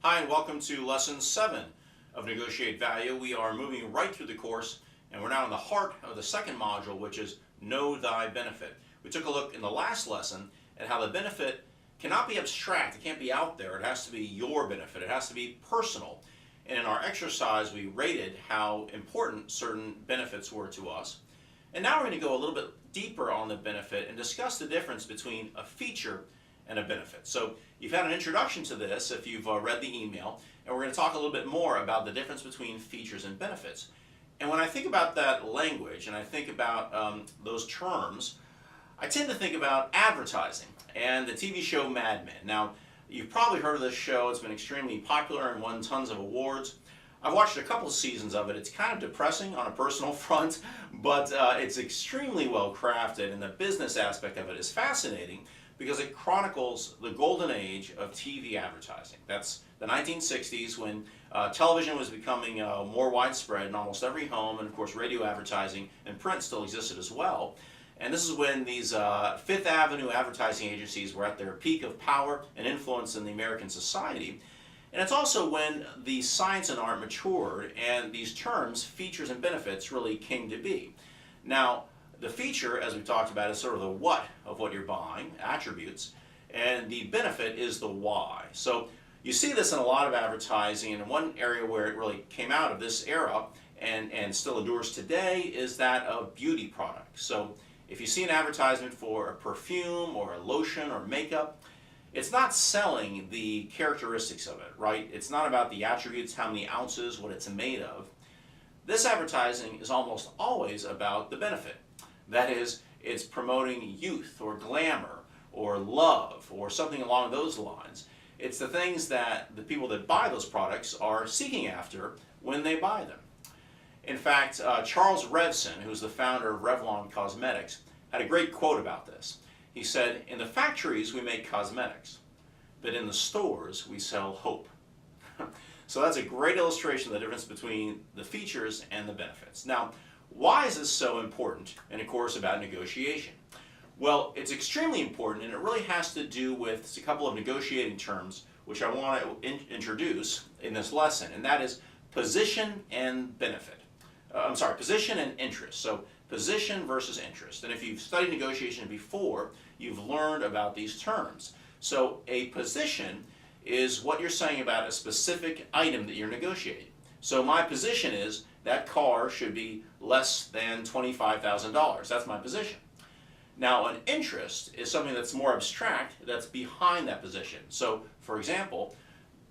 Hi, and welcome to Lesson 7 of Negotiate Value. We are moving right through the course, and we're now in the heart of the second module, which is Know Thy Benefit. We took a look in the last lesson at how the benefit cannot be abstract. It can't be out there. It has to be your benefit. It has to be personal. And in our exercise, we rated how important certain benefits were to us. And now we're going to go a little bit deeper on the benefit and discuss the difference between a feature and a benefit. So you've had an introduction to this if you've read the email, and we're going to talk a little bit more about the difference between features and benefits. And when I think about that language and I think about those terms, I tend to think about advertising and the TV show Mad Men. Now, you've probably heard of this show. It's been extremely popular and won tons of awards. I've watched a couple of seasons of it. It's kind of depressing on a personal front, but it's extremely well crafted, and the business aspect of it is fascinating because it chronicles the golden age of TV advertising. That's the 1960s when television was becoming more widespread in almost every home, and of course radio advertising and print still existed as well. And this is when these Fifth Avenue advertising agencies were at their peak of power and influence in the American society. And it's also when the science and art matured and these terms, features and benefits, really came to be. Now, the feature, as we talked about, is sort of the what of what you're buying, attributes, and the benefit is the why. So you see this in a lot of advertising, and one area where it really came out of this era and still endures today is that of beauty products. So if you see an advertisement for a perfume or a lotion or makeup, it's not selling the characteristics of it, right? It's not about the attributes, how many ounces, what it's made of. This advertising is almost always about the benefit. That is, it's promoting youth or glamour or love or something along those lines. It's the things that the people that buy those products are seeking after when they buy them. In fact, Charles Revson, who's the founder of Revlon Cosmetics, had a great quote about this. He said, "In the factories we make cosmetics, but in the stores we sell hope." So that's a great illustration of the difference between the features and the benefits. Now, why is this so important in a course about negotiation? Well, it's extremely important, and it really has to do with a couple of negotiating terms which I want to introduce in this lesson, and that is position and benefit. Position and interest. So position versus interest. And if you've studied negotiation before, you've learned about these terms. So a position is what you're saying about a specific item that you're negotiating. So my position is that car should be less than $25,000. That's my position. Now, an interest is something that's more abstract, that's behind that position. So, for example,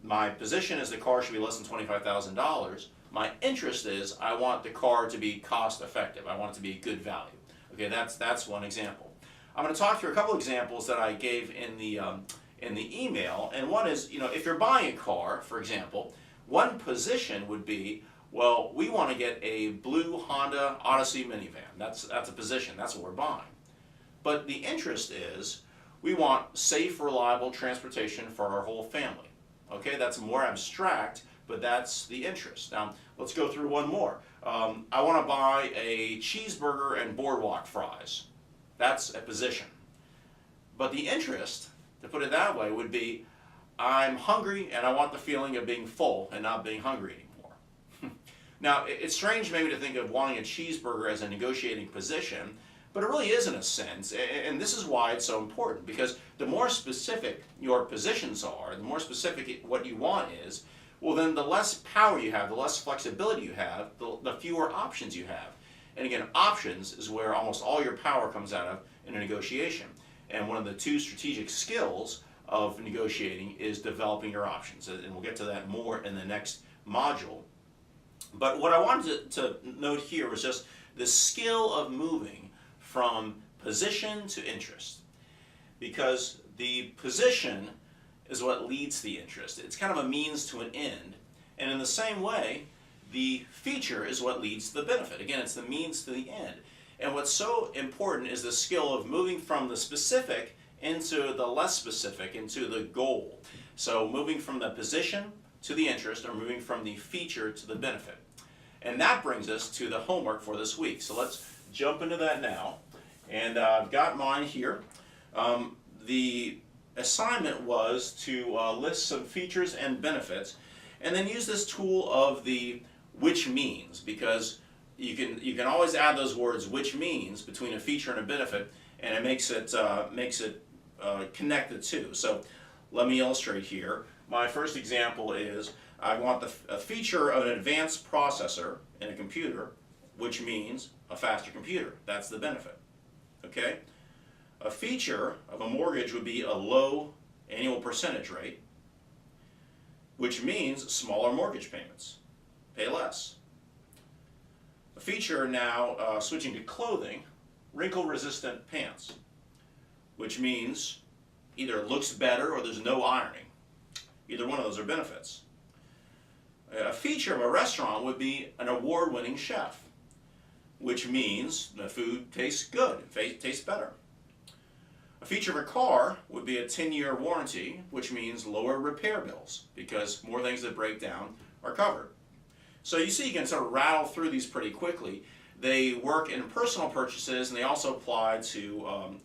my position is the car should be less than $25,000. My interest is I want the car to be cost effective. I want it to be good value. Okay, that's one example. I'm going to talk through a couple examples that I gave in the email, and one is, if you're buying a car, for example, one position would be, well, we want to get a blue Honda Odyssey minivan. That's a position. That's what we're buying. But the interest is we want safe, reliable transportation for our whole family. Okay, that's more abstract, but that's the interest. Now, let's go through one more. I want to buy a cheeseburger and boardwalk fries. That's a position. But the interest, to put it that way, would be I'm hungry and I want the feeling of being full and not being hungry anymore. Now, it's strange maybe to think of wanting a cheeseburger as a negotiating position, but it really is in a sense, and this is why it's so important, because the more specific your positions are, the more specific what you want is, well then the less power you have, the less flexibility you have, the fewer options you have. And again, options is where almost all your power comes out of in a negotiation. And one of the two strategic skills of negotiating is developing your options, and we'll get to that more in the next module. But what I wanted to note here was just the skill of moving from position to interest, because the position is what leads to the interest. It's kind of a means to an end, and in the same way, the feature is what leads to the benefit. Again, it's the means to the end. And what's so important is the skill of moving from the specific into the less specific, into the goal. So moving from the position to the interest, or moving from the feature to the benefit. And that brings us to the homework for this week. So let's jump into that now. And I've got mine here. The assignment was to list some features and benefits, and then use this tool of the which means, because you can always add those words which means between a feature and a benefit, and it makes it connect the two. So let me illustrate here. My first example is I want a feature of an advanced processor in a computer, which means a faster computer. That's the benefit. Okay? A feature of a mortgage would be a low annual percentage rate, which means smaller mortgage payments. Pay less. A feature now, switching to clothing, wrinkle-resistant pants, which means either it looks better or there's no ironing. Either one of those are benefits. A feature of a restaurant would be an award-winning chef, which means the food tastes good, it tastes better. A feature of a car would be a 10-year warranty, which means lower repair bills, because more things that break down are covered. So you see, you can sort of rattle through these pretty quickly. They work in personal purchases, and they also apply to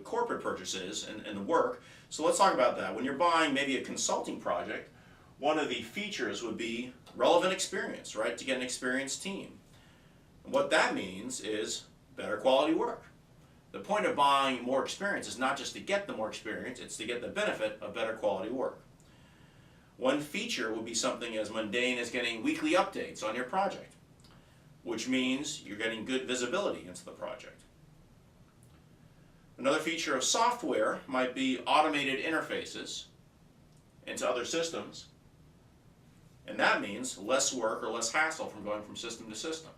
corporate purchases and the work. So let's talk about that. When you're buying maybe a consulting project, one of the features would be relevant experience, right? To get an experienced team. And what that means is better quality work. The point of buying more experience is not just to get the more experience, it's to get the benefit of better quality work. One feature would be something as mundane as getting weekly updates on your project, which means you're getting good visibility into the project. Another feature of software might be automated interfaces into other systems, and that means less work or less hassle from going from system to system.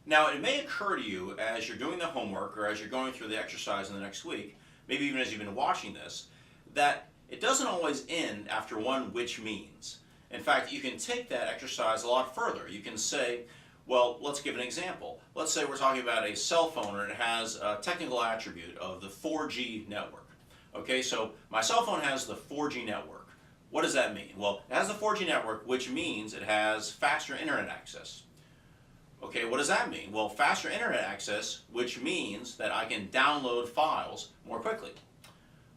Now, it may occur to you as you're doing the homework or as you're going through the exercise in the next week, maybe even as you've been watching this, that it doesn't always end after one which means. In fact, you can take that exercise a lot further. You can say, well, let's give an example. Let's say we're talking about a cell phone and it has a technical attribute of the 4G network. Okay, so my cell phone has the 4G network. What does that mean? Well, it has the 4G network, which means it has faster internet access. Okay, what does that mean? Well, faster internet access, which means that I can download files more quickly.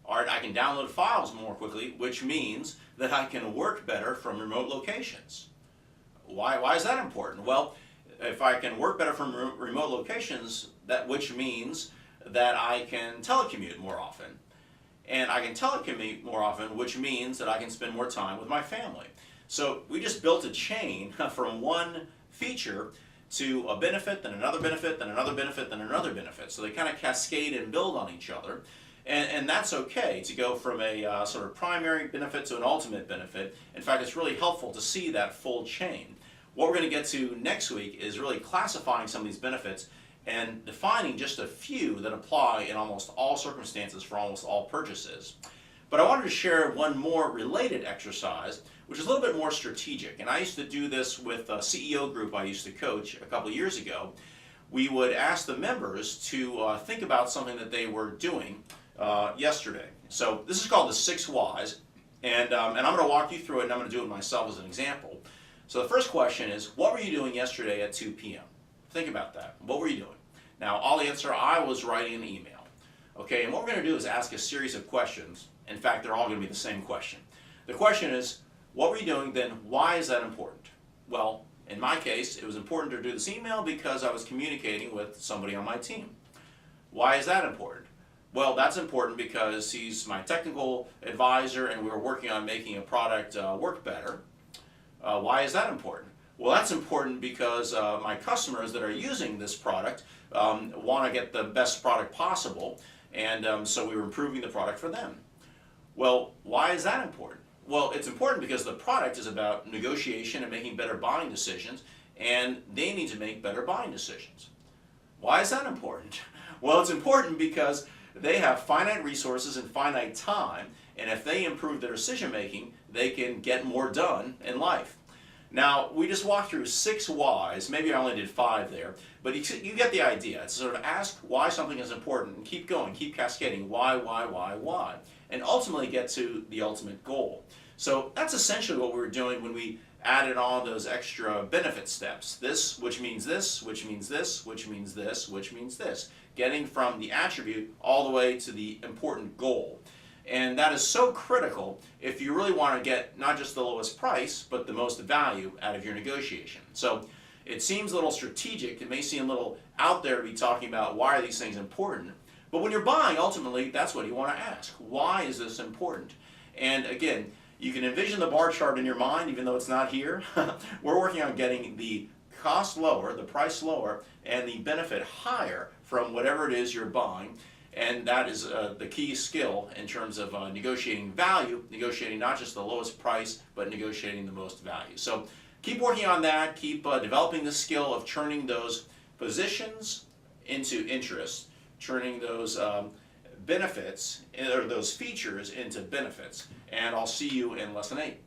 All right, I can download files more quickly, which means that I can work better from remote locations. Why is that important? Well, if I can work better from remote locations, which means that I can telecommute more often. And I can telecommute more often, which means that I can spend more time with my family. So we just built a chain from one feature to a benefit, then another benefit, then another benefit, then another benefit. So they kind of cascade and build on each other. And that's okay to go from a sort of primary benefit to an ultimate benefit. In fact, it's really helpful to see that full chain. What we're going to get to next week is really classifying some of these benefits and defining just a few that apply in almost all circumstances for almost all purchases. But I wanted to share one more related exercise, which is a little bit more strategic. And I used to do this with a CEO group I used to coach a couple of years ago. We would ask the members to think about something that they were doing yesterday. So this is called the 6 Whys, and I'm going to walk you through it, and I'm going to do it myself as an example. So the first question is, what were you doing yesterday at 2 p.m.? Think about that. What were you doing? Now, I'll answer, I was writing an email. Okay, and what we're going to do is ask a series of questions. In fact, they're all going to be the same question. The question is, what were you doing, then why is that important? Well, in my case, it was important to do this email because I was communicating with somebody on my team. Why is that important? Well, that's important because he's my technical advisor and we were working on making a product work better. Why is that important? Well, that's important because my customers that are using this product want to get the best product possible, and so we were improving the product for them. Well, why is that important? Well, it's important because the product is about negotiation and making better buying decisions, and they need to make better buying decisions. Why is that important? Well, it's important because they have finite resources and finite time, and if they improve their decision making, they can get more done in life. Now, we just walked through 6 whys, maybe I only did 5 there, but you get the idea. It's sort of ask why something is important and keep going, keep cascading, why, and ultimately get to the ultimate goal. So that's essentially what we were doing when we added on those extra benefit steps. This, which means this, which means this, which means this, which means this. Getting from the attribute all the way to the important goal. And that is so critical if you really want to get not just the lowest price, but the most value out of your negotiation. So it seems a little strategic. It may seem a little out there to be talking about why are these things important. But when you're buying, ultimately, that's what you want to ask. Why is this important? And again, you can envision the bar chart in your mind, even though it's not here. We're working on getting the cost lower, the price lower, and the benefit higher from whatever it is you're buying. And that is the key skill in terms of negotiating value, negotiating not just the lowest price, but negotiating the most value. So keep working on that, keep developing the skill of turning those positions into interest, turning those benefits, or those features into benefits. And I'll see you in lesson 8.